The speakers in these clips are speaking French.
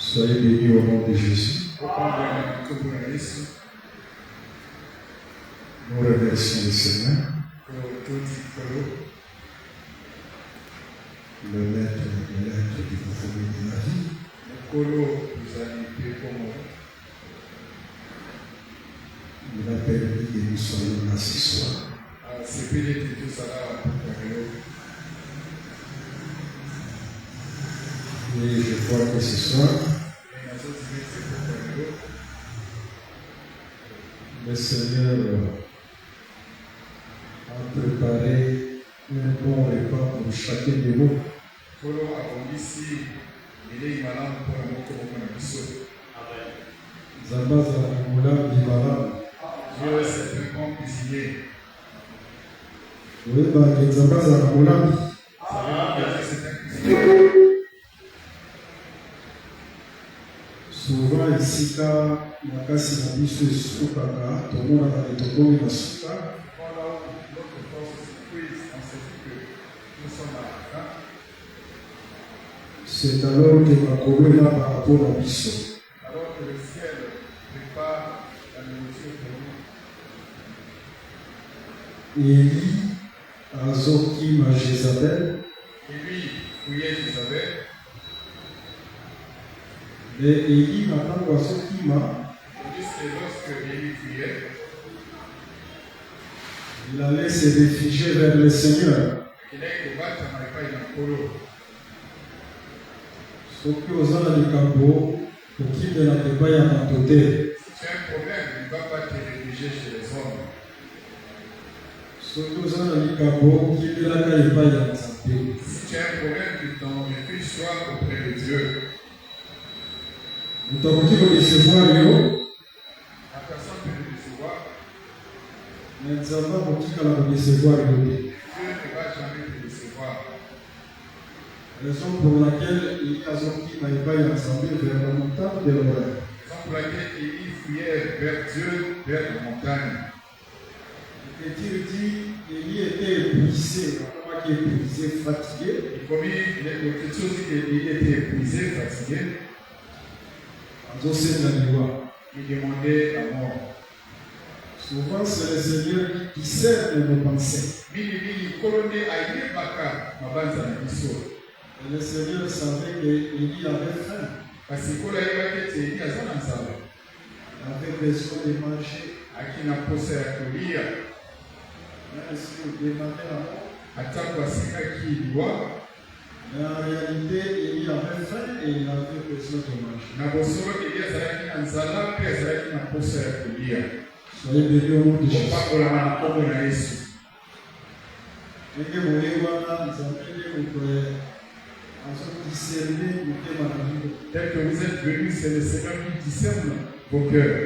Soyez bénis au nom de Jésus. Nous remercions le Seigneur, le maître du mouvement de la vie. Il a permis que nous soyons là ce soir. Et je crois que ce soir, le Seigneur a préparé un bon repas pour chacun de nous. Zambaza Moulin Malamu. Dieu c'est un bon cuisinier. Oui, Zambaza Moulin. Souvent ici, quand Makasi Nabiso est soukaka, tout le monde a des tokos et la souka. C'est alors que Makolo est là par rapport à Biso. Alors que le ciel prépare la nourriture pour nous. Élie a Zokim à Jézabel. Et lui, fouillait Jézabel. Mais Élie maintenant à Zokima. Tandis que lorsque Élie fouillait, il allait se réfugier vers le Seigneur. il allait combattre dans le pays d'Ankolo. Ce qui aux ans de Cambo, pour qui ne l'avait pas y abandonné. Si tu as un problème, il ne va pas te réfugier chez les hommes. Ce qui aux ans de Cambo, qui ne l'avait pas y abandonné. Si tu as un problème, que ton refuge soit auprès de Dieu. Nous t'avons dit de recevoir Léo. La personne peut le recevoir. Mais nous avons dit qu'elle va recevoir Léo. Dieu ne va jamais te recevoir. Raison pour laquelle il y a des gens qui n'avaient pas ensemble vers la montagne de l'Orient. Raison pour laquelle Élie fouillait vers Dieu, vers la montagne. L'Écriture dit qu'Élie était épuisé, comment qu'il est épuisé, fatigué. Et comme l'Écriture dit qu'Élie était épuisé, fatigué, il demandait la mort. Souvent, c'est le Seigneur qui sert de nos pensées. Et le Seigneur savait qu'Élie avait faim. Parce qu'il avait besoin de manger. Même si on demandait la mort. Mais en réalité, Élie avait faim et il avait besoin de manger. Soyez bénis au nom de Jésus. Tel que vous êtes venus, c'est le Seigneur qui discerne vos cœurs.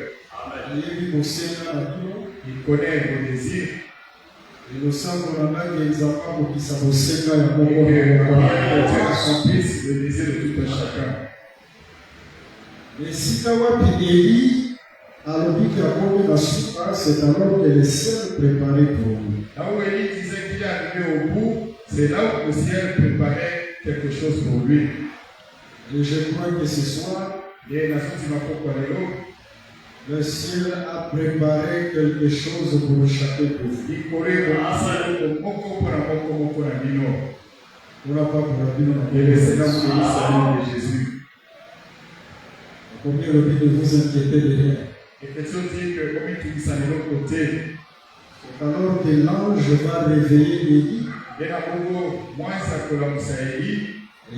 Il connaît vos désirs. Et le sang de la main des enfants qui s'associent à Dieu accomplisse le désir de tout un chacun. Mais si Kawapi Élie a l'objet qui a commis la souffrance, c'est alors que le ciel préparait pour lui. Là où Élie disait qu'il est arrivé au bout, c'est là où le ciel préparait quelque chose pour lui. Et je crois que ce soir, le ciel a préparé quelque chose pour chacun de vous. Pour la part pour la vie, et le Seigneur vous bénisse au nom de Jésus. Combien le but de vous inquiéter de rien. Et question dit que comme il dit ça de l'autre côté, c'est alors que l'ange va réveiller Élie. Il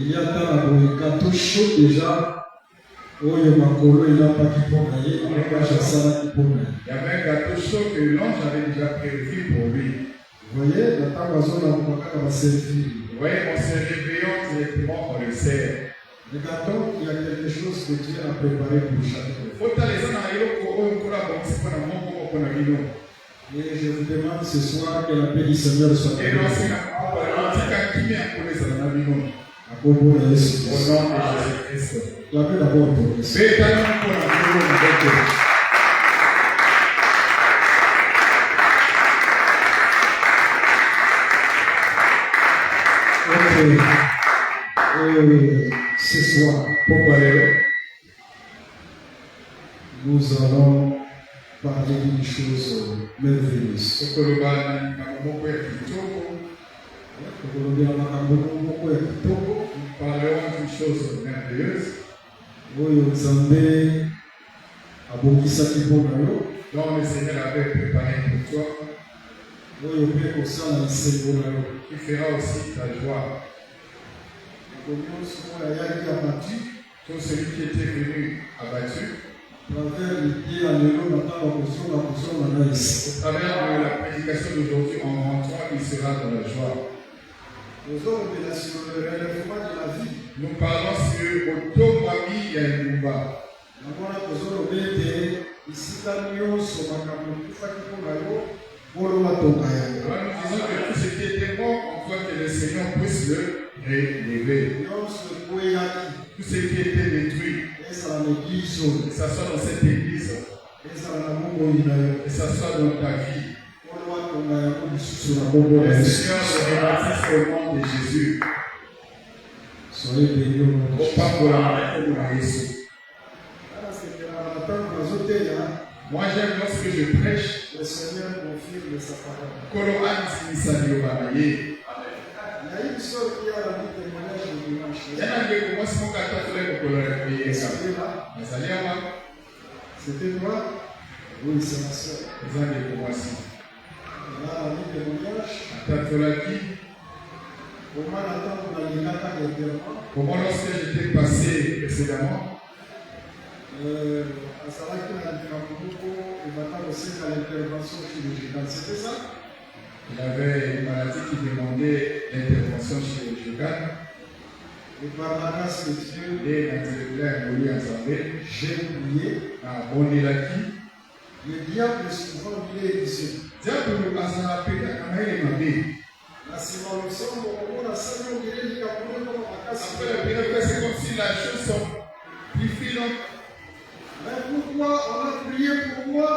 y a dans la gâteau chaud déjà. Oh, il y a Makolo, il n'a pas qui pour gagner. Il y avait un gâteau chaud que l'ange avait déjà prévu pour lui. Vous voyez, la table va servir. Vous voyez, on se réveillant directement, on le sert. Le gâteau, il y a quelque chose que Dieu a préparé pour chacun. Et je vous demande ce soir que la paix du Seigneur soit avec vous. Au nom de Jésus-Christ. La paix d'abord pour vous. Ce soir, nous allons parler d'une chose merveilleuse. Nous parlerons d'une chose merveilleuse. Donc le Seigneur avait préparé pour toi. Qui fera aussi ta joie. Tout celui qui était venu abattu. Au travers de la prédication d'aujourd'hui, en rentrant, il sera dans la joie. Nous parlons sur Otomami Yayumba. Nous disons que tout ce qui était mort, on voit que le Seigneur puisse le relever. Tout ce qui était détruit, que ça soit dans cette église, que ça soit dans ta vie. Le Seigneur se rebâtisse au nom de Jésus. Soyez bénis au nom de Jésus. Moi j'aime lorsque je prêche. Le Seigneur confirme sa parole. Il y a une soeur qui a rendu témoignage le dimanche. C'était toi? Oui, c'est ma soeur. Elle a rendu témoignage. Comment lorsque j'étais passé précédemment, c'était ça? Il avait une maladie qui demandait l'intervention chirurgicale. Et par la grâce de Dieu, et l'intellectuel évolue ensemble. J'ai prié. Le diable est souvent lié ici. La après la première fois, c'est comme si la chose sont plus filantes. Mais pourquoi on a prié pour moi?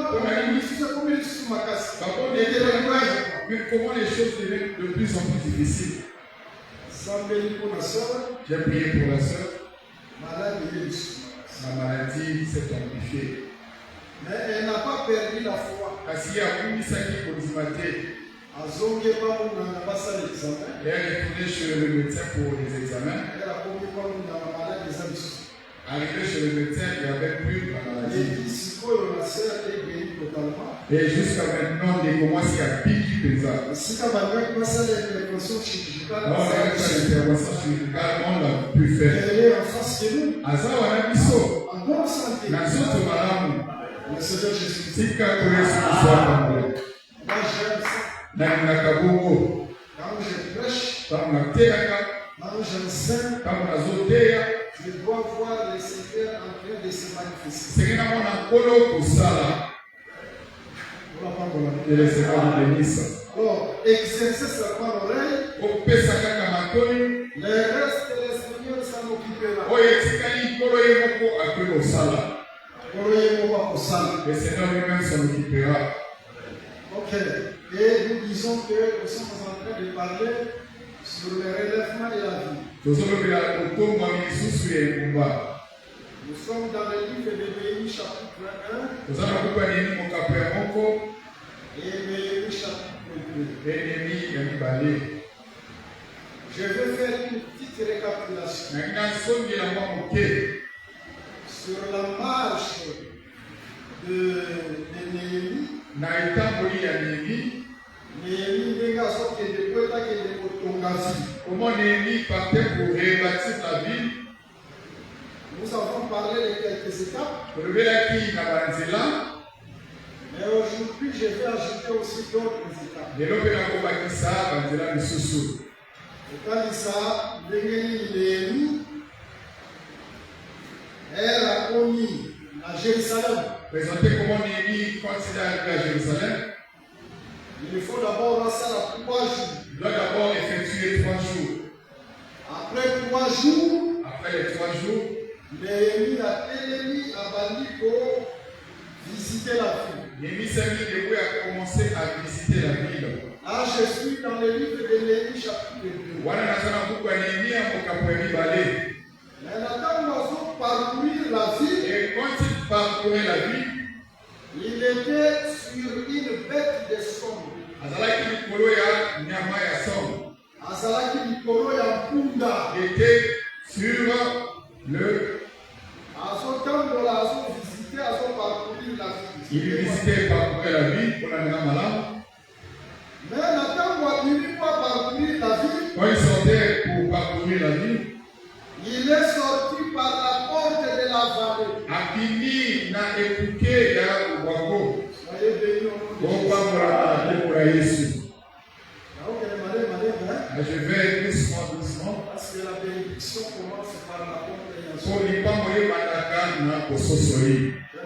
Mais comment les choses deviennent de plus en plus difficiles? J'ai prié pour la soeur. Sa maladie s'est amplifiée. Mais elle n'a pas perdu la foi. Elle est retournée chez le médecin pour les examens. Arrivé chez le médecin, il n'y avait plus la maladie. Et jusqu'à maintenant, il commence à piquer les arbres. L'intervention chirurgicale, on l'a pu faire. Elle est en face de nous. En bonne santé. Le Seigneur Jésus. Moi j'aime ça. Quand je prêche, quand j'enseigne, je dois voir le Seigneur en train de se manifester. Alors, exercer seulement l'oreille. Le reste, le Seigneur s'en occupera. Le Seigneur lui-même s'en occupera. Ok. Et nous disons que nous sommes en train de parler sur le relèvement de la vie. Nous sommes dans le livre de Néhémie chapitre 1 et Néhémie chapitre 2. Je vais faire une petite récapitulation sur la marche de Néhémie. Comment Néhémie partait pour rebâtir la ville? Nous avons parlé de quelques étapes. Mais aujourd'hui, je vais ajouter aussi d'autres étapes. Et quand ça, Néhémie, elle a commis à Jérusalem. Présentez comment Néhémie, quand il est arrivé à Jérusalem, il faut d'abord passer à 3 jours. Il doit d'abord effectuer 3 jours. Après 3 jours, après les 3 jours, Néhémie a télé à Bali pour visiter la ville. Néhémie s'est mis debout et a commencé à visiter la ville. Là, je suis dans le livre de Néhémie chapitre 2. Maintenant, nous allons parcourir la ville. Et quand il parcourait la ville. Il était sur une bête de somme. Azalaki likolo ya nyama ya somme. Azalaki likolo ya mpunda. Il était sur le. Il visitait et parcourait la ville pour la même malade. Mais quand il sortait pour parcourir la ville, il est sorti par la porte de la vallée. Akini na écouté ya Wako. Soyez bénis au nom de Jésus. Je vais doucement. Parce que la bénédiction commence par la porte de la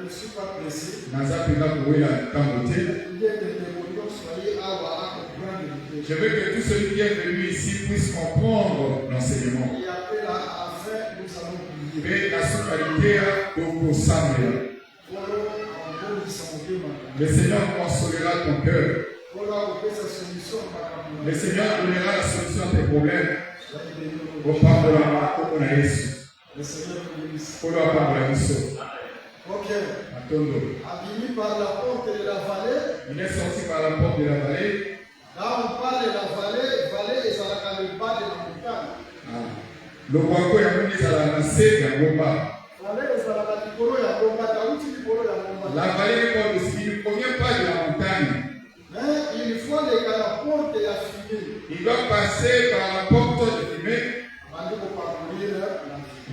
Je ne suis pas pressé. Je veux que tous ceux qui sont venus ici puissent comprendre l'enseignement. Et après la fin, nous allons prier. Mais la souveraineté pour ça. Le Seigneur consolera ton cœur. Le Seigneur donnera la solution à tes problèmes. Au Père de la Le Seigneur bénisse. Pour la parole de Dieu. Ok. Attendons. Avini par la porte de la vallée. Il est sorti par la porte de la vallée. Quand on parle de la vallée, vallée est dans le bas de la montagne. Le Wako est venu à la nacée de Gomba. La vallée ne provient pas de la montagne. Mais il faut les la porte et la fumée. Il doit passer par la porte de fumée.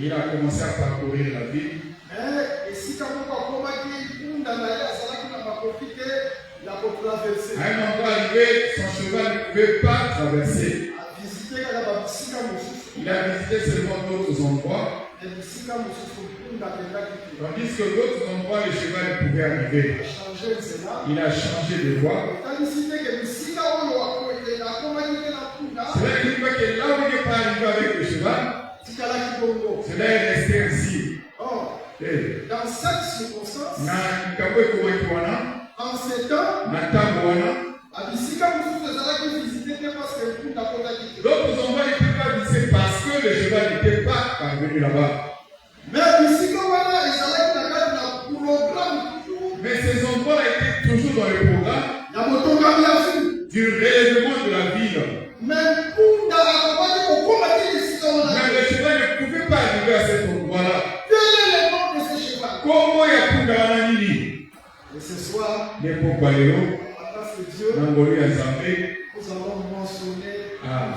Il a commencé à parcourir la ville. Et si tu as un endroit arrivé, son cheval ne pouvait pas traverser. Il a visité seulement d'autres endroits. Tandis que d'autres endroits, le cheval ne pouvait arriver. Il a changé de voie. Cela ne dit pas que là où il n'est pas arrivé avec le cheval, cela est resté ainsi. Dans cette circonstance, en ce temps, d'autres endroits n'étaient pas visés parce que le cheval n'était pas parvenu là-bas. Mais ces endroits étaient toujours dans le programme du relèvement de la ville. Mais le cheval ne pouvait pas arriver à cet endroit-là. quel est le nom de ce cheval? Comment il y a Punda Wananini? Et ce soir, Les Pokwalero, grâce de Dieu, Nangoli Azambe, nous allons mentionner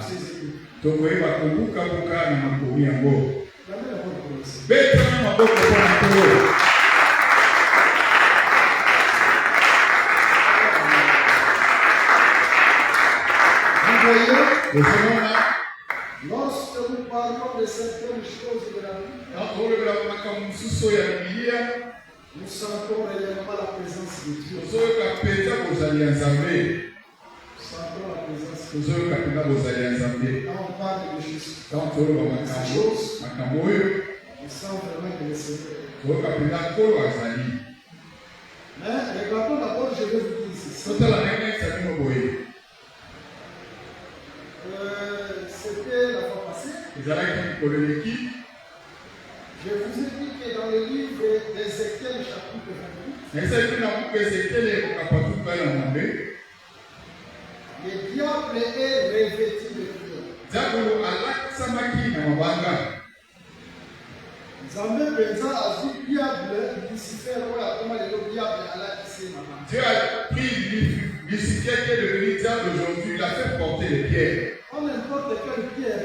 ces équipes. Tokoye Bakobuka Buka na Makobi Yango. Jamais la bonne police. Beta na Maboko Panato. Vous voyez, Le Seigneur là, lorsque nous parlons de certaines choses de la vie, nous sentons réellement la présence de Dieu. Nous sentons la présence de Dieu. Quand on parle de Jésus, on sent vraiment que le Seigneur. Mais regardons d'abord, je vais vous dire ceci. C'était la fois passée. Je vous ai dit que dans le livre d'Ézéchiel, chapitre 28, le diable est revêtu de pierre. Nzambe Benza a dit diable, Lucifer, comment le diable a laissé ma main. Dieu a pris Lucifer qui est devenu diable aujourd'hui, il a fait porter les pierres. On n'importe quelle pierre.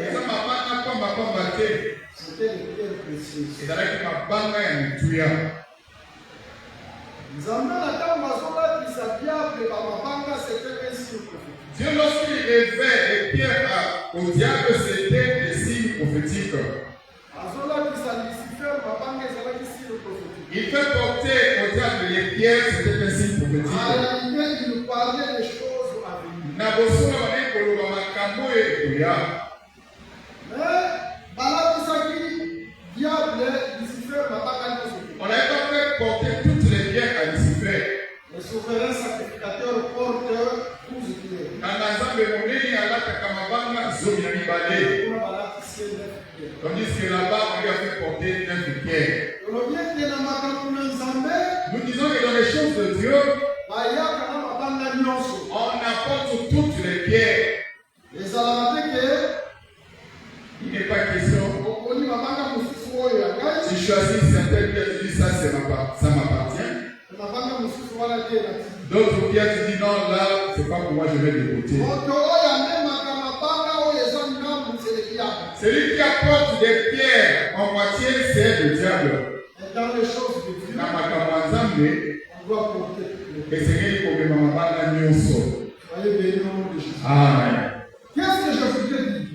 C'était les pierres précieuses. Nzambe na tango azolakisa diable bamabanga, c'était un signe prophétique. Dieu, lorsqu'il révèle les pierres au diable, c'était des signes prophétiques. Il fait porter au diable les pierres, c'était un signe prophétique. Il nous parlait des choses à venir. Mais diable, Lucifer, on n'avait pas fait porter toutes les pierres à Lucifer. Le souverain sacrificateur porte 12 pierres. Tandis que là-bas, on lui a fait porter 9 pierres. choisi certaines qui ont dit ça, ça m'appartient. D'autres qui ont dit non, là, c'est pas pour moi, je vais de côté. Celui qui apporte des pierres en moitié, c'est le diable. Dans les choses de Dieu, on doit porter toutes les Soyez bénis au nom de Jésus. Amen. Qu'est-ce que je voudrais dire?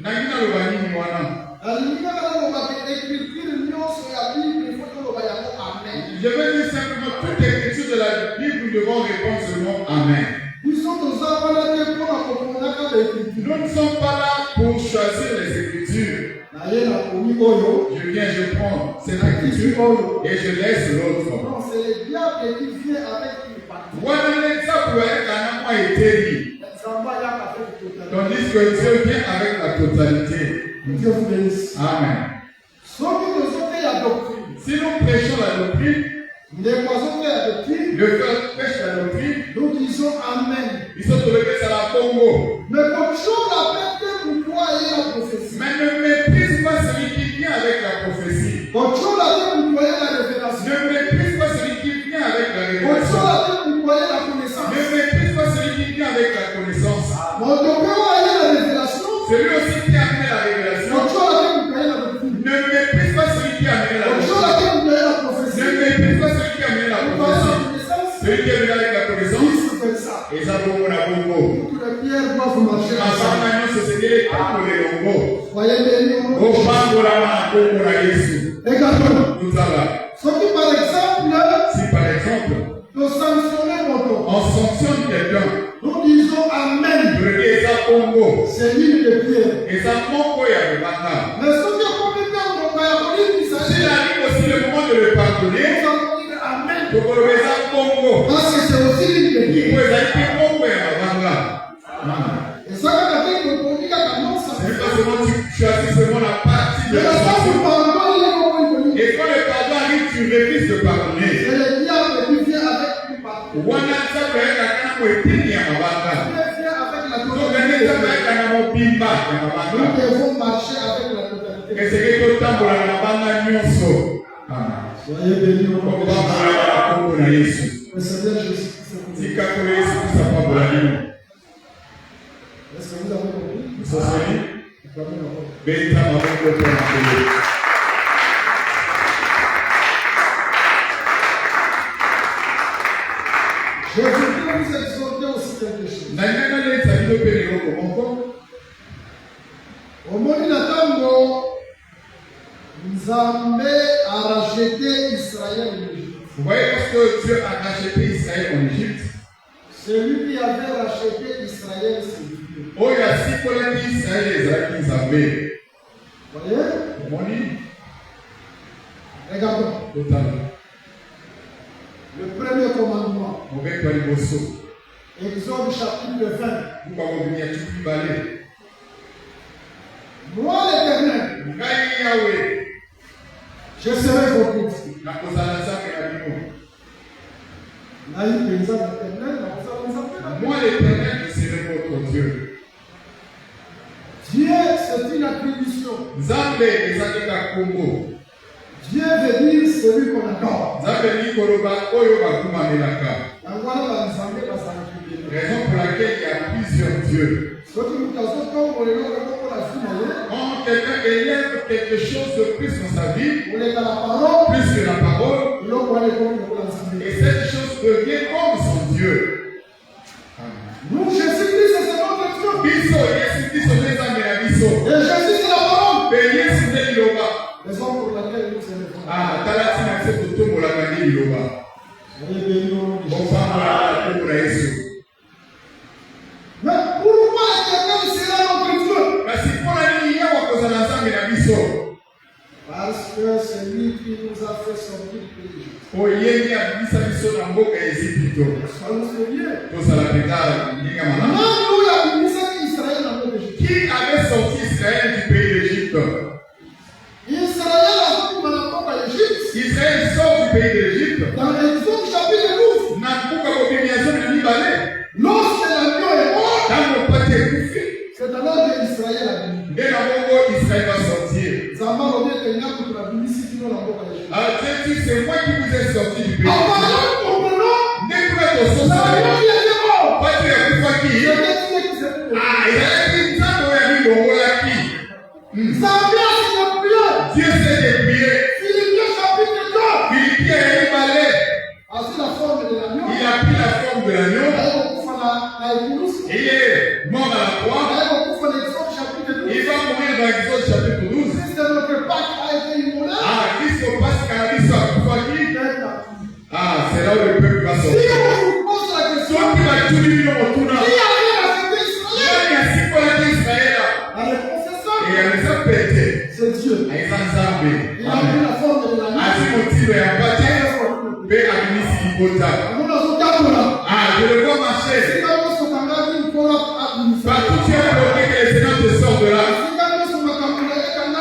Je veux dire simplement toute écriture de la Bible, nous devons répondre seulement Amen. Nous ne sommes pas là pour choisir les écritures. Je viens, je prends cette écriture et je laisse l'autre. Non, c'est le diable qui vient avec une partie. Tandis que Dieu vient avec la totalité. Dieu vous bénisse. Amen. Si nous prêchons la doctrine, le cœur prêche la doctrine, nous disons Amen. ils sont sur le à la Congo. Mais comme chose la peine pour toi et la prophétie. Mais ne méprise pas celui qui vient avec la prophétie. Comme chose la peine pour toi et la révélation. Ne méprise pas celui qui vient avec la révélation. Comme chose la peine pour toi et la connaissance. Ne méprise pas celui qui vient avec la connaissance. Mon docteur a la révélation. Celui aussi qui a amené la révélation. Comme chose la peine pour toi et la doctrine. Ne méprise pas celui qui a amené la comme chose la peine pour toi et la prophétie. Ne méprise pas celui qui a amené la prophétie. Celui qui est venu avec la connaissance. Et ça vaut la bongo. Toutes les pierres doivent marcher ensemble. Soyez bénis au nom de Jésus. Également. Ce qui par exemple, si par exemple, nous sanctionnons mon don, on sanctionne quelqu'un, nous disons Amen. C'est l'île de pierre. Et ça manque à le mais ce qui est compliqué, on va dire, s'il arrive aussi le moment de le pardonner, nous allons dire Amen. Parce que c'est aussi l'île de pierre. Et ça, quand on dit c'est pas seulement tu choisis seulement la partie de la sanction. Et quand le pardon arrive, tu refuses de pardonner. C'est le diable qui vient avec une partie. Nous vient avec la totalité. Nous devons marcher avec la totalité. Soyez bénis au nom de Jésus. Le Seigneur Jésus. Est-ce que vous avez compris? Je voudrais vous exhorter aussi quelque chose. Au moment d'Atango, Nzambe a racheté Israël en Égypte. Vous voyez, lorsque Dieu a racheté Israël en Égypte, celui qui avait racheté Israël, c'est Dieu. Oh, il y a six collègues d'Israël qui avaient. Vous voyez? Regardons. Le premier commandement. Exode chapitre 20. Moi l'Éternel, je serai votre Dieu. Moi l'Éternel, je serai votre Dieu. Dieu, c'est une attribution. Dieu veut dire celui qu'on adore. Raison pour laquelle il y a plusieurs dieux. Quand quelqu'un élève quelque chose de plus dans sa vie, plus que la parole, et cette chose devient comme son Dieu. Nous, Jésus-Christ, c'est notre Dieu. Et Jésus, c'est la parole. Raison pour laquelle nous célébrons. Mais pourquoi quelqu'un sera notre Dieu? Parce que c'est lui qui nous a fait sortir du pays d'Égypte. Qui avait sorti Israël du pays d'Égypte? Israël sort du pays d'Égypte. Dans l'Exode chapitre 12. Lorsque l'agneau est mort, c'est alors que Israël a venu. Israël va sortir. Zamba revient tenir contre la Bible si tu n'as pas Dieu dit, c'est moi qui vous ai sorti du pays. Dieu sait débrouiller. Philippiens chapitre 2. Philippiens est balai. Il a pris la forme de l'agneau. Il est mort à la croix. Il va mourir dans l'Exode chapitre 12. Christ au Pâques a dit ça. C'est là où le peuple va sortir. Ceux qui va tout vivre au tournant. Il y a six fois d'Israël. Et il y a les autres pétés. C'est Dieu. Il a pris la forme de l'agneau. Je le vois marcher. Partout tu es bloqué que le Seigneur te sort de là.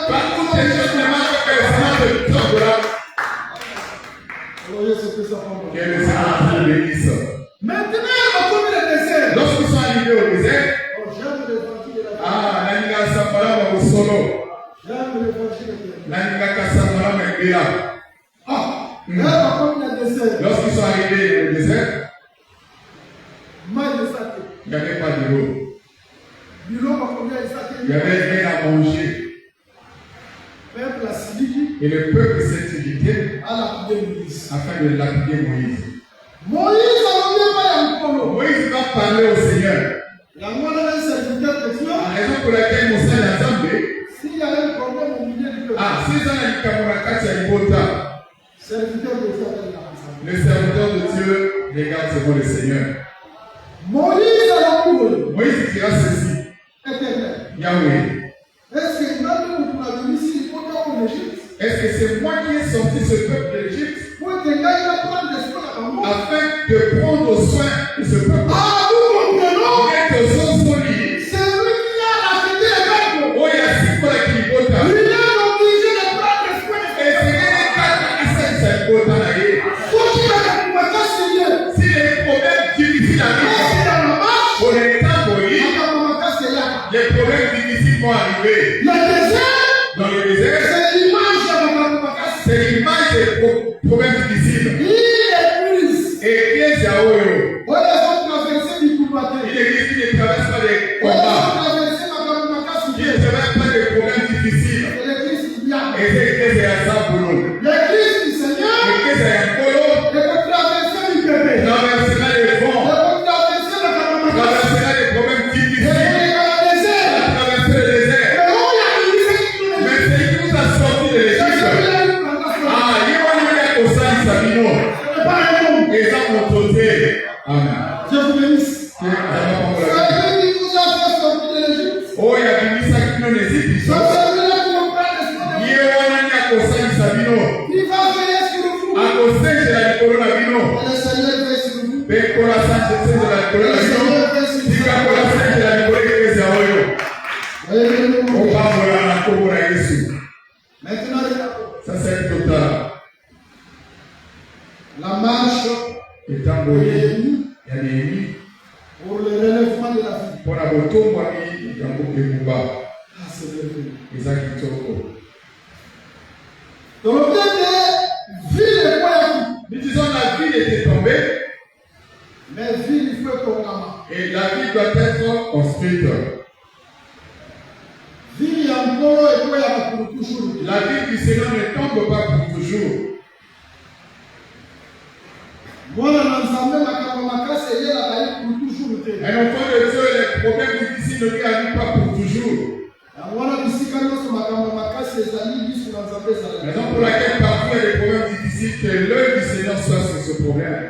Partout tu es marches que le Seigneur te sort de là. Que le Seigneur te bénisse. Lorsqu'ils sont arrivés au désert, Nanga Safarama au solo. Nanga Kassafarama et Béla. Lorsqu'ils sont arrivés au désert, il n'y avait pas de l'eau. Il y avait rien à manger. Et le peuple s'est invité afin de lapider Moïse. Moïse va parler au Seigneur. La raison pour laquelle Moussa l'a zambé, s'il y a un problème au milieu du peuple, le serviteur de Dieu regarde devant le Seigneur. Moïse dira ceci. Yahweh. Est-ce que c'est moi qui ai sorti ce peuple de l'Égypte afin de prendre soin de ce peuple? C'est lui qui a racheté les peuples. Il est obligé de prendre soin de ce peuple. S'il y a des problèmes difficiles à vivre, pour les temps, les problèmes difficiles vont arriver. Dans le désert, c'est l'image des problèmes difficiles. Et qui est Yahweh? Il existe qui ne traverse pas des combats, qui ne traverse pas des problèmes difficiles. Et c'est l'église à ça pour nous. L'église du Seigneur, l'église à Yankolo, traversera les vents, traversera les problèmes difficiles, traversera le désert. Mais c'est qui nous a sorti de l'Égypte. Il va nous au sein de Sabino. Et ça mon côté. Amen. Dieu vous bénisse. Oh, il y a des messages qui nous n'hésitent pas. Il va veiller sur vous. Le Seigneur veille sur vous. Maintenant, ça c'est total. La marche est envoyée. Il y a des ennemis. Pour le relèvement de la vie. Pour la retour, moi, il y a beaucoup de combats. C'est merveilleux. Ils ont quitté au corps. Donc, le vie est quoi? Nous disons la ville était tombée. Mais vie, il faut qu'on. Et la vie doit être construite. Vie encore et quoi pour toujours. La vie du Seigneur ne tombe pas pour toujours. Moi, dans l'ensemble, pour toujours. Un enfant de Dieu, les problèmes difficiles ne lui arrivent pas pour toujours. Raison pour laquelle parfois il y a des problèmes difficiles, que l'œil du Seigneur soit sur ce problème.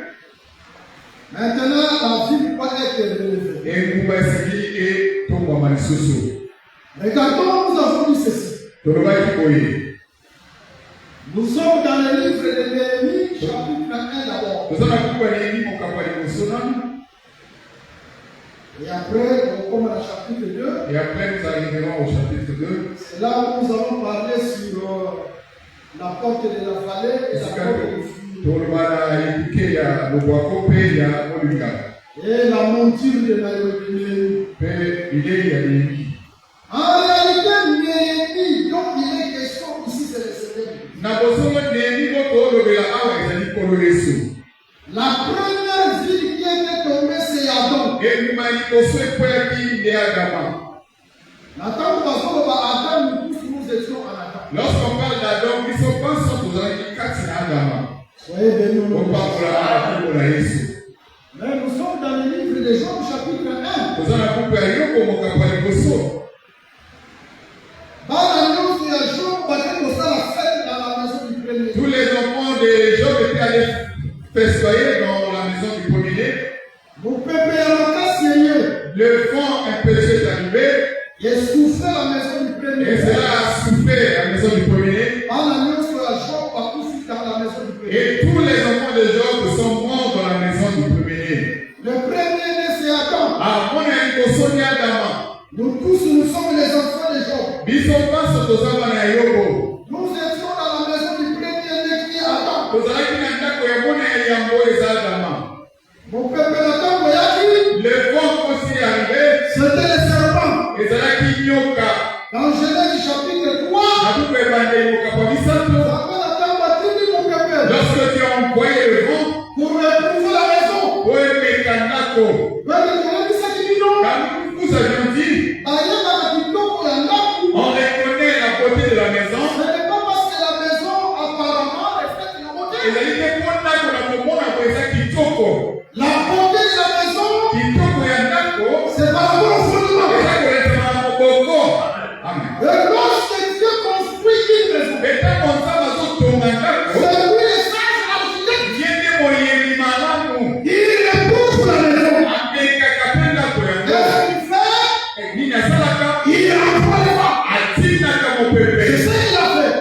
Maintenant, la vie doit être relevée. Et vous pouvez essayer et tout le monde sous. Regardons, nous avons dit ceci. Nous sommes dans le livre de Néhémie, chapitre 1 d'abord. Nous sommes à Néhémie, mon campagne de et après, on commence au chapitre 2. Et après, nous arriverons au chapitre 2. C'est là où nous allons parler sur la porte de la vallée et la porte du fruit. Et la monture de Néhémie. En réalité, Néhémie, donc il est question ici, c'est le Seigneur. La première ville qui était tombée, c'est Adam. Lorsqu'on parle d'Adam, ils sont pas sans vous avez dit quatre Adam. Soyez bénis. Mais nous sommes dans le livre de Job, chapitre 1. Tous les enfants de Job étaient allés festoyer dans la maison du premier. Le vent impétueux est arrivé. Et soufflait la maison du premier. Et cela a soufflé la maison du premier. Et tous les enfants de Job sont morts dans la maison du premier. Le premier-né, c'est Adam. Nous tous, nous sommes les enfants de Job. Nous étions dans la maison du premier-né qui est Adam. Mon peuple Adam, le vent aussi est arrivé. C'était les serpents. Dans Genèse chapitre 3, lorsque tu as envoyé le vent pour retrouver la maison, vous avions dit, on reconnaît la beauté de la maison. Ce n'est pas parce que la maison apparemment reflète la beauté. La beauté de la maison, c'est par rapport au fondement. Et lorsque Dieu construit une maison, c'est lui le sage architecte. Il repousse la maison. Il envoie les vents. C'est ça qu'il a fait.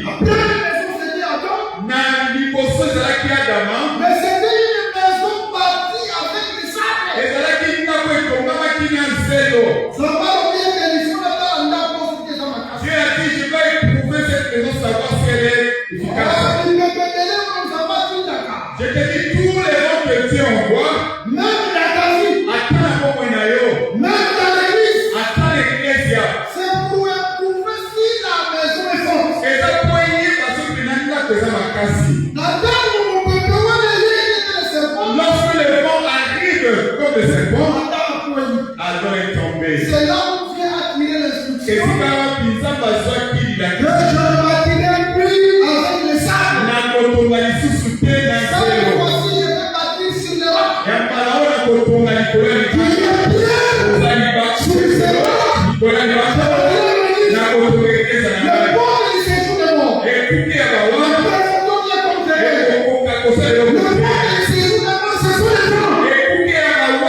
Après, la maison c'était Adam. Mais c'était une maison bâtie avec des sables. Ça va bien que les gens là en a construit dans ma casa. Dieu a dit, je vais éprouver cette maison, savoir si elle est efficace. Je te dis, tous les gens que Dieu envoie, même la Gazie, même dans l'église, c'est pour éprouver si la maison est forte. lorsque le vent arrive comme le serpent, Adam est tombé. C'est là où Dieu a tiré Et l'instruction. si quand il s'en passe, il a Que je ne bâtirai plus avec les sables. Ça, voici, je vais bâtir sur le roc. Il y a pierre sur ce roc. Le pont, il séjourne de mort. Le président vient contre eux. Le pont, il séjourne de mort, ce sont les gens.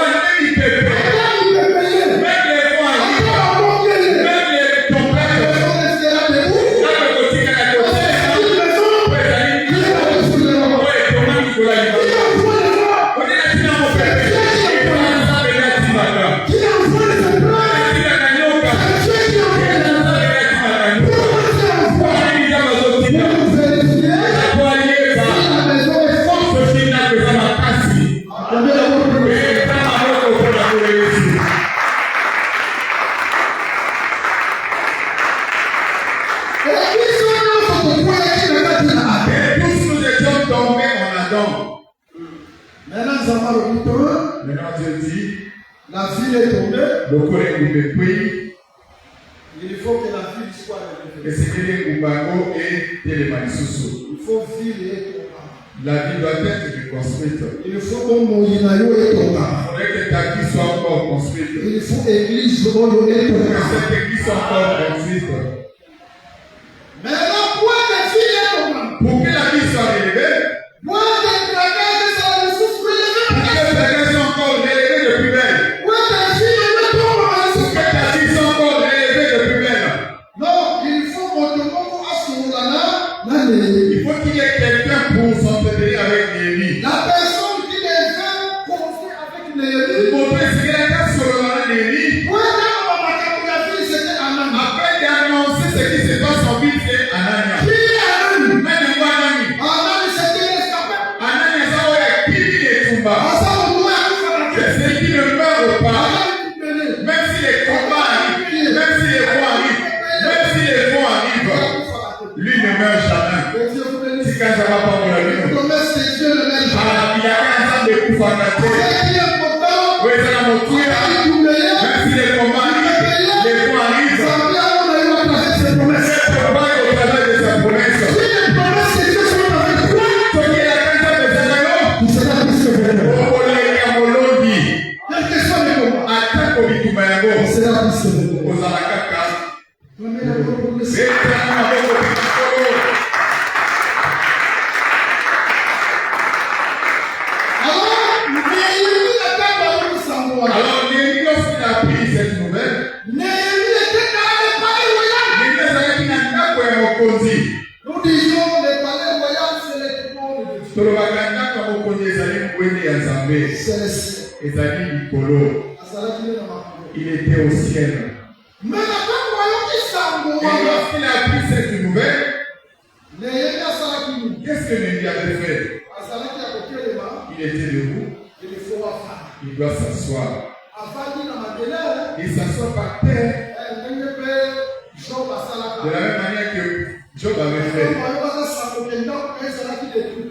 Maintenant Dieu dit, la ville est tombée. Il faut que la ville soit et c'est que les Gumbago et Télémanissousou. Il faut ville et tomba. La ville doit être reconstruite. Il faut que Moyinayo et tomba. Il faudrait que ta vie soit encore construite. Il faut église Moyo et tomba. Que cette église soit encore construite. Mais là, point de ville et tomba. Pour que la vie soit élevée, point de plagage soit le souffle élevé. pour que les plagage soit encore élevée de plus belle. Point de ville et tomba. Pour que ta vie soit encore élevée de plus belle. Non, il faut Motomoko Asurana. Il faut qu'il y ait quelqu'un pour s'entretenir avec Néhémie. La personne qui devait construire avec Néhémie. Pour préciser la casse sur le Néhémie. Après d'annoncer ce qui se passe en ville, c'est Anania. Qui est Anani? Même moi, Anani. Anani, c'était l'escapé. Anania, ça va être qui est Toumba. C'est celui qui ne meurt pas. Même si les combats arrivent, même si les voix arrivent, même si les voix arrivent, lui ne meurt jamais. Si quand ça va pas pour la vie, Koufanaté. Oui, c'est la monture. Même si les combats arrivent, les points arrivent. C'est pour pas au travail de sa promesse. Ceux qui la canne de Zanayo, Okolé Kamolondi, attaque au Bitumayango, aux Alakaka. Alors, Néhémie, lorsqu'il a appris cette nouvelle, nous disons les palais royaux, c'est les trônes de Dieu. Céleste. Il était au ciel. Mais la femme royale qui s'en Et lorsqu'il a appris cette nouvelle, Néhémie, qu'est-ce que Néhémie avait fait? Il était debout. Il doit s'asseoir. Il s'assoit par terre. De la même manière que Job avait fait.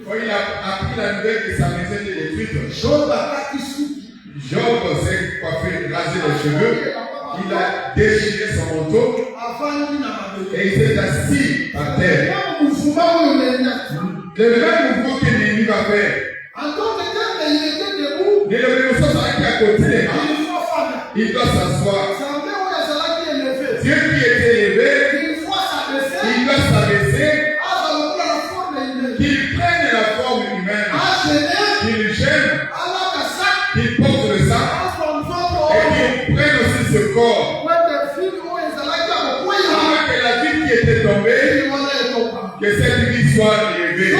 Quand il a appris la nouvelle que sa maison était détruite, Job s'est coiffé, rasé les cheveux. Il a déchiré son manteau et il s'est assis par terre. Le même mouvement que Néhémie va faire. Mais le même sens qui est à côté des mains, il doit s'asseoir. Dieu qui est élevé, il doit s'abaisser, qu'il prenne la forme humaine, qu'il gêne, qu'il porte le sac et qu'il prenne aussi ce corps. Afin que la vie qui était tombée, que cette vie soit élevée.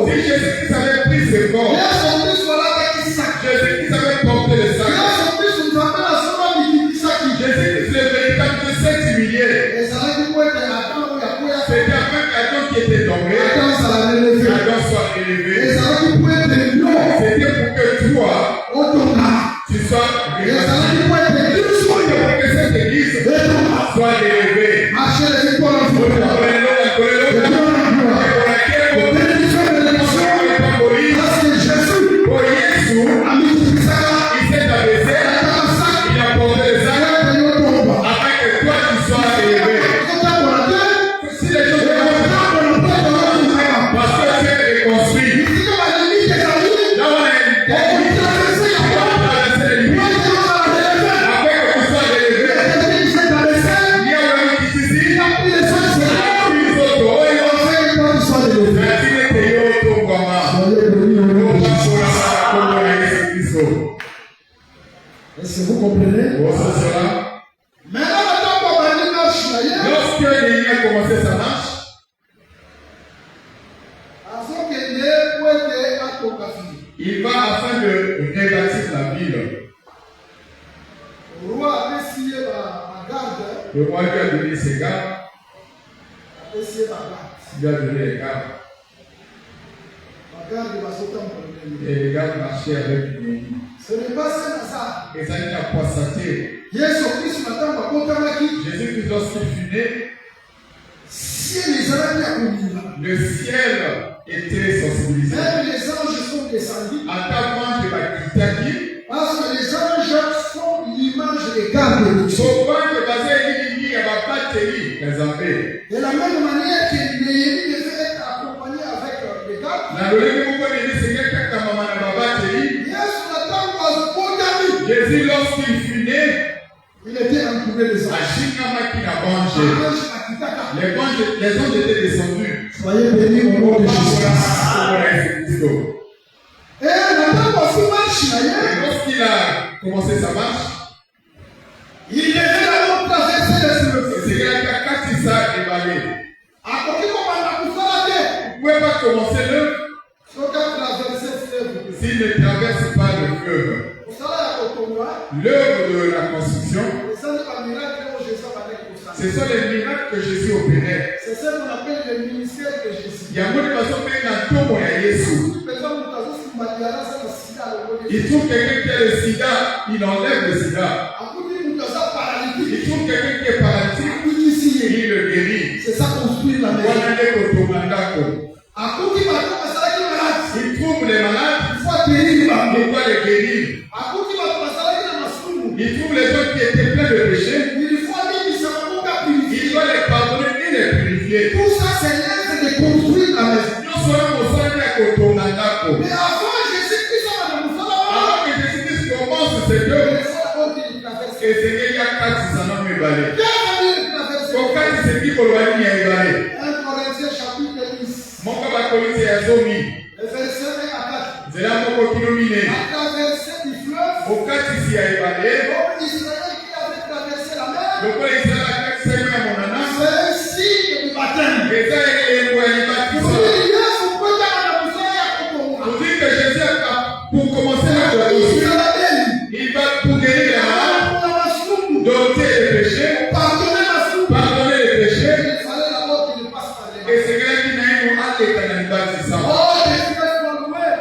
Si Jésus-Christ avait pris ce corps, Jésus-Christ avait porté le sac, Jésus-Christ le véritable s'est humilié. C'était afin qu'Adam qui était tombé, Adam soit élevé. C'était pour que toi, tu sois réparti. Pour que cette église soit élevée. Il s'est abaissé, il a porté le sac, afin que toi tu sois élevé. Si les choses ne vont pas, parce que tu es reconstruit. Là où on est traversé les limites, afin que tu sois élevé. Il y a un qui ici, il a pris les autres, est-ce que vous comprenez? Lorsque Néhémie a commencé sa marche, il va afin de rebâtir la ville. Le roi lui a donné ses gardes. Il lui a donné les gardes. Et les gardes marchaient avec lui. Ce n'est pas ça. Et ça n'a pas saté. Jésus-Christ, lorsqu'il fut né, le ciel était sensibilisé. Même les anges sont descendus. À tel point que la Kitaki, parce que les anges sont l'image des gardes de Dieu. De la même manière que Néhémie devait être accompagné avec les gardes, Jésus, lorsqu'il fut né, il était entouré des anges. Les anges étaient descendus. Soyez bénis au nom de Jésus. Et lorsqu'il a commencé sa marche, il devait d'abord traverser le fleuve. C'est là qu'il a cassé ça et balayé. Vous ne pouvez pas commencer l'œuvre s'il ne traverse pas le fleuve. L'œuvre de la construction, ce sont les miracles que Jésus opérait. C'est ça qu'on appelle le ministère de Jésus. Il y a beaucoup de personnes qui ont un tour à Jésus. Il trouve quelqu'un qui a le sida, il enlève le sida. Il trouve quelqu'un qui est paralytique, il le guérit. C'est ça construire la maison. Il trouve les malades, construire la maison. Nous sommes au sein de Kotonanako. Mais avant Jésus-Christ, Avant que Jésus-Christ commence cette œuvre, et c'est qu'il y a 4 ans de balai. Quand c'est qui pour le balai, il y a un balai. 1 Corinthiens chapitre 10. Mon papa Corinthiens est à Zomi. Le verset 1 à 4. C'est là mon kilominé. À traverser du fleuve. Au 4 ici à Ibalé. Comme Israël qui avait traversé la mer. Le peuple Israël a 4 semaines à mon âme. C'est un signe du baptême. Et ça, il est pour aller baptiser. Vous dites que Jésus a pour commencer la construire. Il va pour guérir les malades, dompter les péchés, pardonner les péchés. Et c'est quelqu'un qui n'a eu un état de baptisme.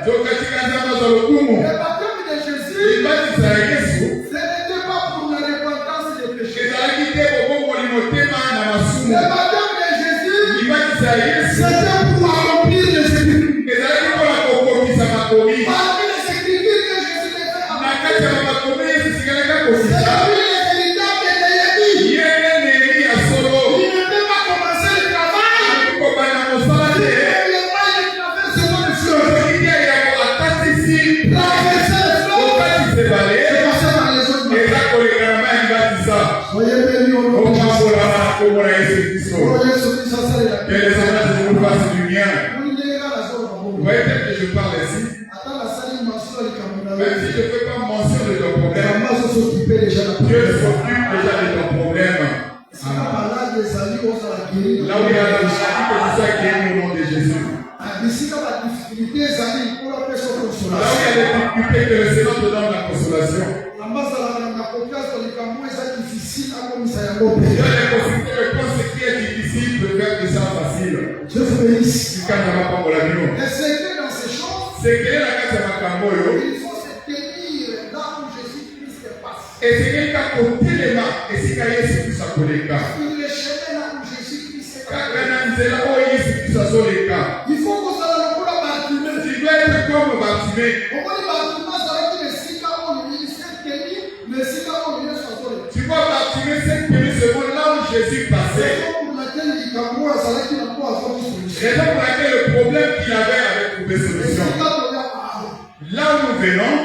Donc, quand tu as dans le coup, il baptise à Jésus. Ce n'était pas pour la repentance des péchés. Et dans la quitté, au bon pour l'imoter, Le baptême de Jésus, il baptise à Jésus. c'était pour remplir les Écritures. Et dans la quitté, pour la coco qui s'est commis. Parmi les Écritures que Jésus devait La apprendre, quête de la commis, c'est quelqu'un qui c'est a lui les véritables de Néhémie. il est né à Solo. Il ne peut pas commencer le travail. Premièrement, Il traverse selon le fleuve. il y a la tasse ici. Traverser le Au fleuve, fait, il s'est balé. c'est passer par les autres. Et là, pour les gamins, il baptise ça. Soyez bénis au nom Au de moins, Jésus. pour la comme on a Jésus-Christ. Oh, Jésus-Christ, ça, c'est la Que les enfants de nous fassent du bien. Vous lisez la zone, Vous voyez peut-être que je parle ici. attends la salle mention les Camerounais. Même si je ne fais pas mention de ton problème, Vraiment, se s'occuper déjà de la Dieu s'occupe déjà de ton problème. Si la malade des alliés, on s'en a guéri. Là où il y a la maladie, que tu sois guéri au nom de Jésus. Ici, quand la difficulté des alliés, pour la personne Là où il y a consolation. des difficultés, que le Seigneur te donne la consolation. La masse de la confiance dans les Camerounais, c'est difficile à comme ça y a Dieu les possibilités de prendre ce qui est difficile, de faire que ça facile. Je vous bénisse. Quand on va pas pour la vie. Et c'est que dans ces choses, C'est que la carte de Makamboyo. il faut se tenir là où Jésus-Christ passe. Et c'est quelqu'un qui a côté les mains. Et c'est qu'il y a Jésus qui a collé les cas. Il est chemin là où Jésus-Christ Quand passe. on a dit là, oh Jésus qui a collé les cas. Il faut que ça le pour la Bartimée. Tu dois être comme Bartimée. Au moins, les Bartimée, ça veut dire le sika où le ministère tenir, le sika où le ministère soit. Tu vois Bartimée, c'est que ce monde là où Jésus passait. Raison pour laquelle il Cameroun, ça veut dire qu'il n'a pas à faire une solution. Raison pour laquelle le problème qu'il avait avait trouvé solution. Là où nous venons,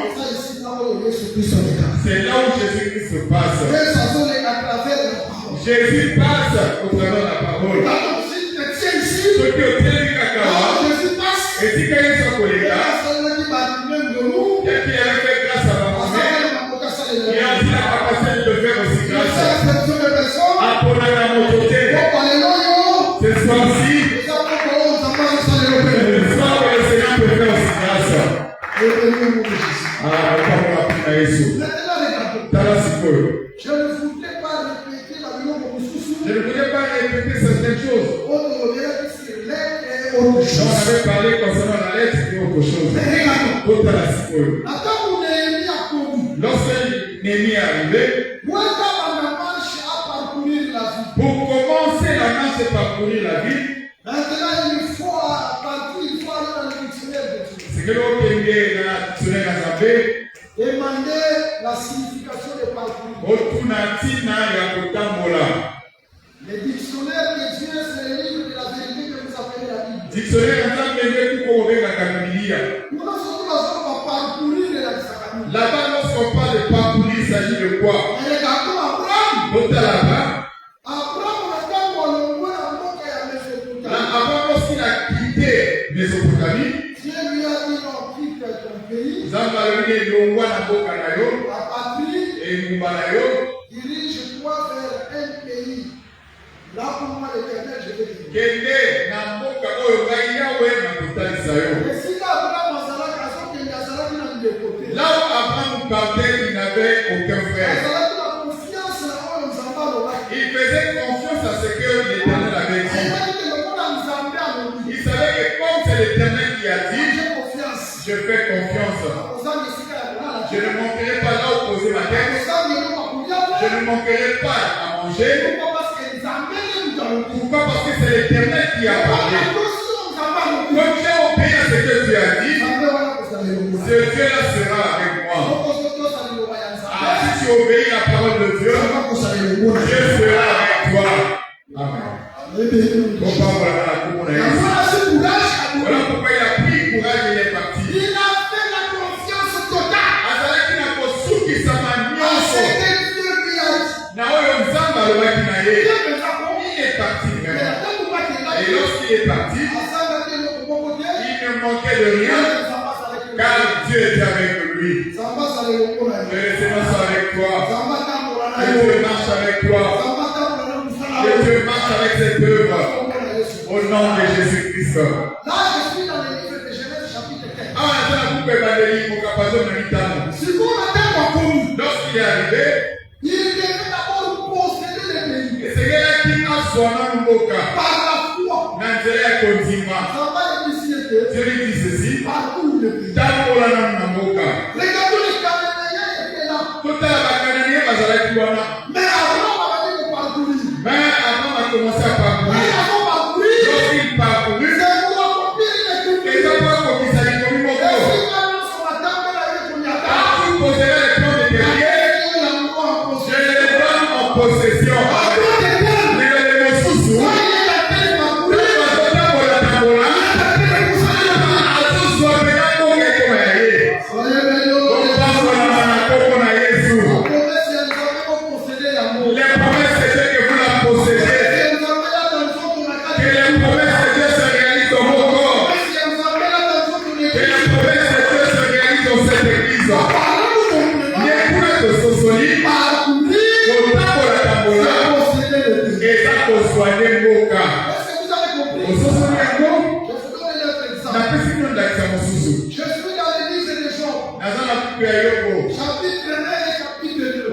c'est là où Jésus-Christ se passe. Jésus passe au travers de la parole. Ce qui est très et si quelqu'un soit collé là, quelqu'un avait fait grâce à Bartimée, il a aussi la capacité de faire aussi grâce à pour la montée. Ce soir-ci, le soir où le Seigneur peut faire aussi grâce. Ah, on va prier à Jésus. Je ne voudrais pas répéter la vie de Je ne voulais pas répéter certaines choses. On On avait parlé concernant la lettre et autre chose. Lorsque Néhémie est arrivé, pour commencer la marche et parcourir la ville, c'est que l'on peut dire dans la dictionnaire demander la signification de parcourir. Le dictionnaire de Dieu, c'est le livre de la vérité que vous appelez la Bible. Dictionnaire Nous sommes à parcourir la Bible. là-bas, lorsqu'on parle de parcourir, il s'agit de quoi? Et regardons Abraham. Là-bas, avant lorsqu'il a quitté Mésopotamie, Dieu lui a dit non, quitte ton pays. La patrie, dirige-toi vers un pays. Là pour moi, l'Éternel, je vais te dire. Et si Abraham a côté. là où Abraham partait, il n'avait aucun frère. Il faisait confiance à ce que l'Éternel avait dit. Il savait que comme c'est l'Éternel qui a dit, je fais confiance. Je ne manquerai pas là où poser ma tête. Je ne manquerai pas à manger. Pourquoi? Parce que c'est l'Éternel qui a parlé. Comme j'ai obéi à ce que tu as dit, ce Dieu-là sera avec moi. Ah, si tu obéis à la parole de Dieu, Dieu sera avec toi. Amen. de rien, car Dieu est avec lui. Que le Seigneur soit avec toi. Que Dieu marche avec toi. Que Dieu marche avec cette œuvre. Au nom de Jésus-Christ. Là, je suis dans le livre de Genèse chapitre 4. Lorsqu'il est arrivé, Il devait d'abord posséder les pays. c'est là qu'il a son nom Par la foi. Dieu lui dit ceci. Parcours le pays. Regardons les Cananéens étaient là. Mais Abraham avait dit de parcourir. Mais avant de commencer à parcourir, Mais avant parcourir, lorsqu'il parcourit, c'est pour accomplir les et cultures. ça va comme il s'agit comme il Et si m'a maintenant sur la table, elle avait qu'on y a quand tu possèdes les plans de guerrier, je les donne en possession. Je suis dans l'église de Jean. Chapitre 1 et chapitre 2.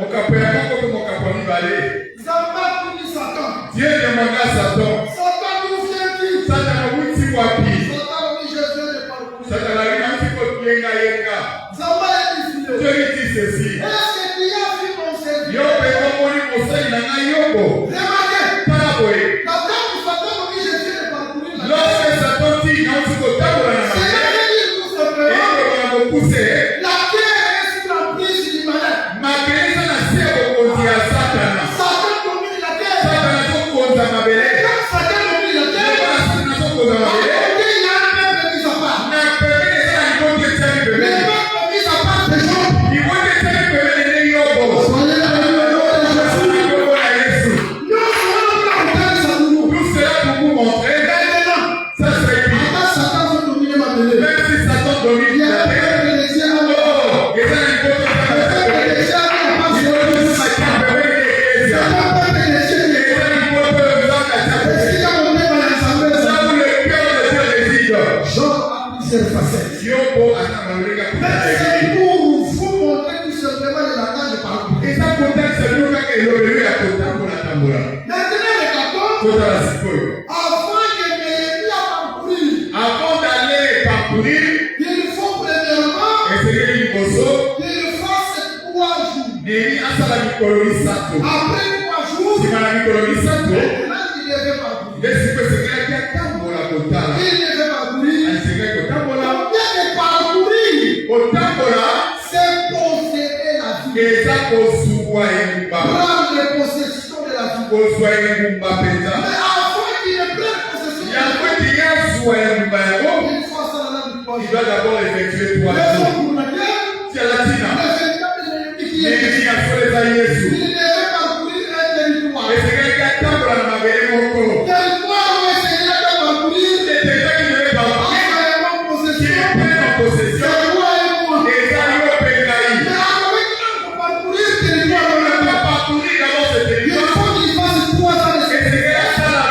Zamba punit Satan. Dieu demanda à Satan. Satan nous vient dire. Satan wuti wapi. Satan dit je viens de parcourir. Satan a dit un petit peu yenga yenga. Zamba est difficile. Dieu lui dit ceci. Est-ce que tu as vu mon serviteur? Yobe omoni mosali na ngai yobo. Remarquez. Tala boye. La dame de Satan nous dit je viens de parcourir la terre. Lorsque Satan dit na uti kotambola na C'est ngai. là qu'il dit tout simplement. Et on va pousser. La terre est sous l'emprise du malin. Makeleza na se bokonzi ya Satana. Satan domine la terre. Satana azokonza mabele. Quand Satan domine la terre, Satana azokonza mabele. il y a un peuple mis à part. Na pembeni eza na libongo etiali Le pembeni. peuple mis à part des gens. Libongo etiali pembeni ne yobo. Soyez là, le nom de Jésus. Libongo na Yesu. Nous serons là pour faire ça nous. Tout cela pour vous montrer. Maintenant, Ça c'est écrit. quand Satan veut dominer ma mêlée, Même si Satan domine il y a la un terre. peuple des cieux à l'eau. Oh, eza na libongo Le peuple des cieux à l'eau, pas sur le libongo Dieu. eza na pembeni ne eklezia. Le peuple des cieux, Eza na libongo eza na est-ce tia. qu'il y a monté par l'assemblée de Ça Satan? où le cœur de Dieu réside. Jean a plusieurs facettes. Yobo anamaleka Mais kutata c'est hivi. pour vous montrer tout simplement le langage de parcours. Eza contexte ndio kaka elobelo ya kotambola tambola. Maintenant, regardons, Totala sikoyo. avant que Néhémie a parcouru, Avant d'aller parcourir, il faut premièrement esengeli liboso, qu'il fasse 3 jours. Néhémie asala mikolo misato. Après 3 jours, Sima na mikolo misato, maintenant il devait parcourir. nde siko esengelaki atambola kotala. Il devait parcourir. Asengelaki kotambola. Bien que parcourir, Kotambola c'est posséder la vie. eza kozwa engumba. Prendre possession de la vie. Kozwa engumba mpenza. Mais avant qu'il ne prenne possession de la Yango vie, eti yazwa engumba yango, il faut ça dans la vie. il doit d'abord effectuer 3 Mais jours. pour la guerre, Tia latina. le véritable ennemi qui est Néhémie asoleza Yesu. il devait parcourir un territoire. Esengelaki atambola na mabele moko. Territoire où il s'agit de parcourir, Esengelaki nde parcourir. en Qui possession. prenne en possession. C'est toi et moi. Eza yo mpe ngai. Mais après qu'il a parcourir le territoire, On ne peut pas parcourir d'abord ce il territoire. faut qu'il fasse 3 ans de service. Esengelaki asala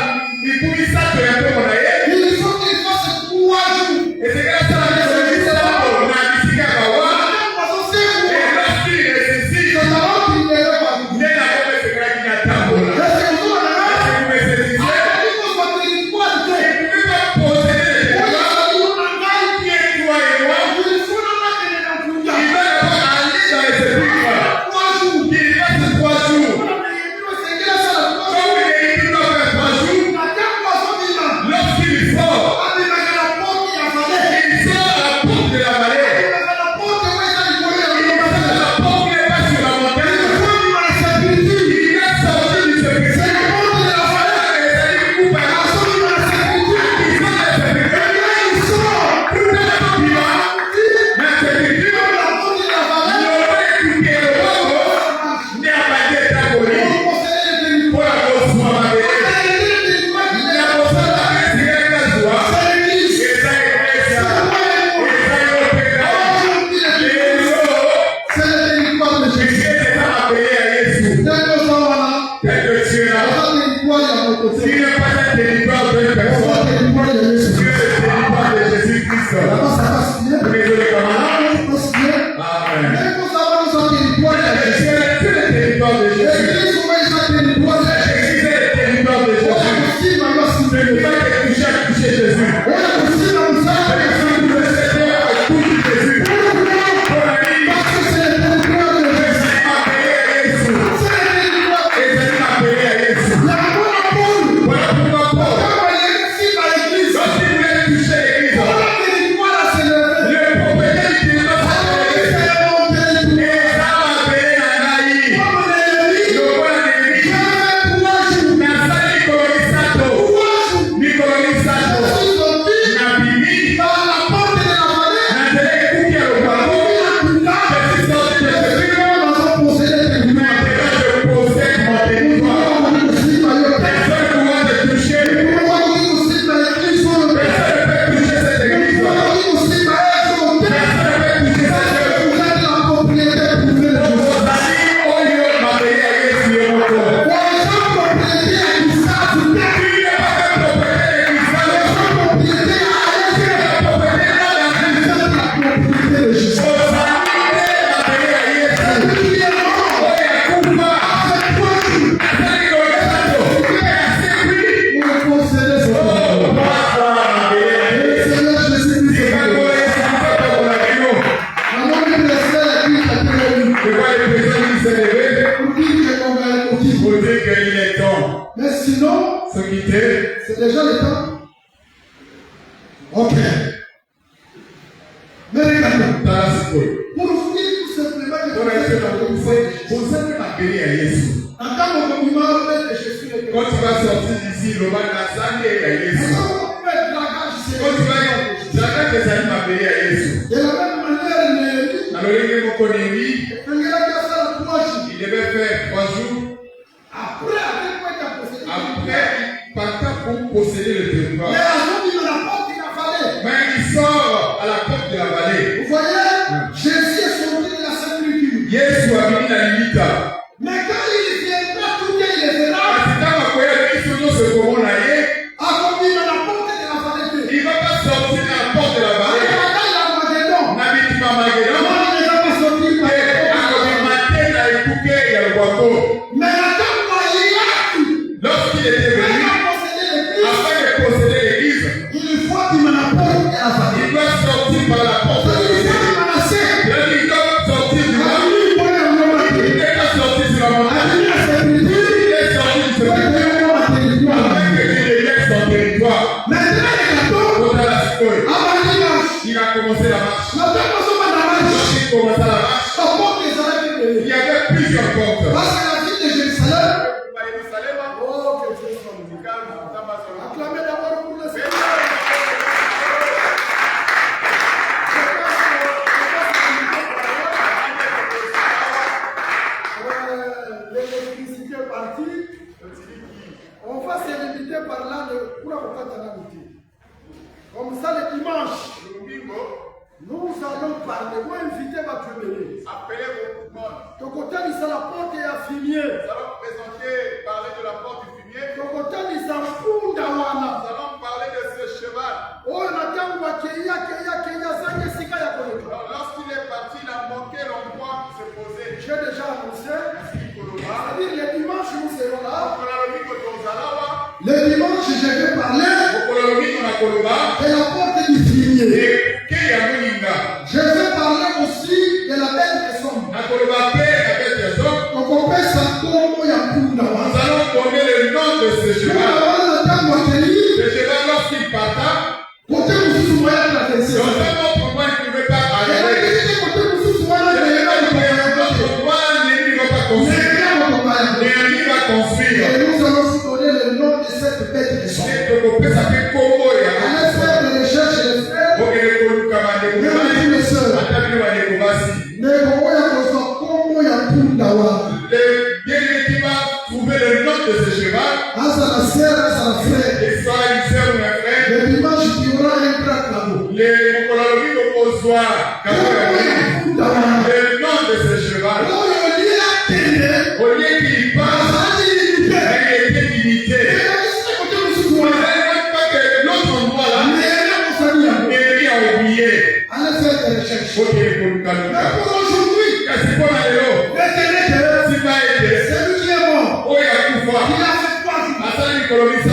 mibu misato ya mpe na ye. Il faut qu'il fasse 3 jours. Esengelaki asala mikolo misato na bisika ya bawa. Même façon, c'est Et vous. lorsqu'il ressuscite, C'est alors qu'il devait parcourir. Pour vous dire tout simplement que vous êtes ma béni à Jésus. Quand tu vas sortir d'ici, le mal n'a jamais à Jésus. Quand tu vas jamais tes amis ma béni à Jésus. De la même manière, Alors, il devait faire 3 jours. après, il partait pour posséder le territoire. Mais il sort à la porte de la vallée. Vous voyez, Jésus est sorti de la similitude. Jésus a mis la limite. Mais quand il viendra, tout bien il le verra. Il ne va pas sortir à la porte de la vallée. Lorsqu'il était venu, afin de posséder l'église, il doit sortir par la porte de la vallée. Il doit sortir du monde. Il n'est pas sorti sur la montagne. Il est sorti du territoire. Afin que Dieu délègue son territoire. Il a commencé la marche. Lorsqu'il commença la marche, il y avait plusieurs portes. Acclamez d'abord pour le Seigneur. L'électricité est partie. On va se limiter par là pour la calamité. Comme ça, le dimanche, nous allons parler. Vous invitez votre mener. Appelez beaucoup de monde. Tokotani, c'est la porte et à fumier. Nous allons parler de la porte du fumier. Tokotani, c'est un fou d'awana. Nous allons parler de ce cheval. Oh, Nathan, Kenya, Zanga, Sika, Yakono. Lorsqu'il est parti, il a manqué l'endroit où se poser. J'ai déjà annoncé. C'est-à-dire, le dimanche, nous serons là. Le dimanche, je vais parler de la porte du fumier. Je vais parler aussi de la belle personne. Donc, on peut s'attendre à Punda. Nous allons donner le nom de ce cheval. Ce cheval, lorsqu'il parta, Côté Moussou Moya de la non Tessé. seulement pourquoi il ne pouvait pas arriver, Côté Moussou Moya de la pourquoi l'ennemi ne va pas construire. L'ennemi va construire. Et nous allons vous donner le nom de cette belle personne. C'est que vous pouvez s'appeler Congo et Allez faire des recherches, les frères. vous allez Même les sœurs. Mais comment il y a comment il y a Pundawa. Le bien-aimé qui va trouver le nom de ce cheval, Asa la sœur, asa la frère. et soit une sœur ou un frère, Le dimanche, il y aura un grand cadeau. le Mokolomi au soir, le nom de ce cheval, au lieu qu'il passe, il était limité. Ne savez pas que l'autre endroit là, l'ennemi a oublié. Allez faire des recherches. Ok, pour nous calmer. Mais pour aujourd'hui, C'est quoi la vélo? retenez que Si pas été, celui qui est mort, oh, il y a tout il fois. a fait 3 jours. Attends, il colonie ça,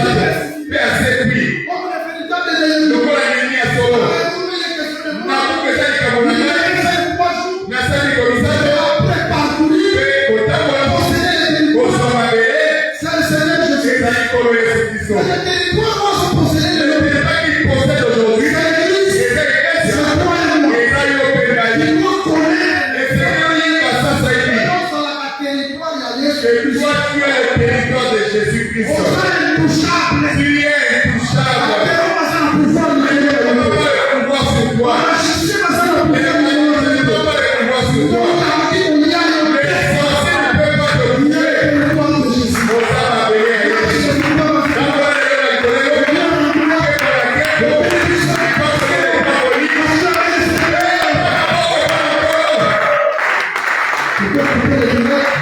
fait assez cuit. Comme les véritables Le ennemis. quoi l'ennemi a solo. Vous les questions de Na moi. pour que ça, il Il a cabonne. fait 3 jours. Na ça, il colonie ça. Après parcourir, posséder les territoires. C'est le Seigneur Jésus. C'est ça, il colonie ce qui sont. Mais les territoires vont se posséder Le de l'autre. débat qu'il possède aujourd'hui, C'est l'église. c'est C'est ça, toi et moi. et ça, il opère la Il vie. doit connaître. Et c'est lui qui passe ça, ça, il dit. Et donc, sur la territoire, il y a Jésus. Que toi, tu es le territoire de Jésus-Christ. On sera intouchable. Tu es intouchable. Après, on va s'en pouvoir de On ne Dieu. peut pas le pouvoir sur On toi. va chercher ma sœur Et au pouvoir on de ne Dieu. peut pas le pouvoir sur Donc, toi. on a dit qu'on y a un Les sorciers ne peuvent pas te Il y a bouger. le pouvoir de Jésus. Pour ça, ma bénie. Je ne peux pas me faire. Quand on est là, il connaît le pouvoir. Tu peux couper les lunettes.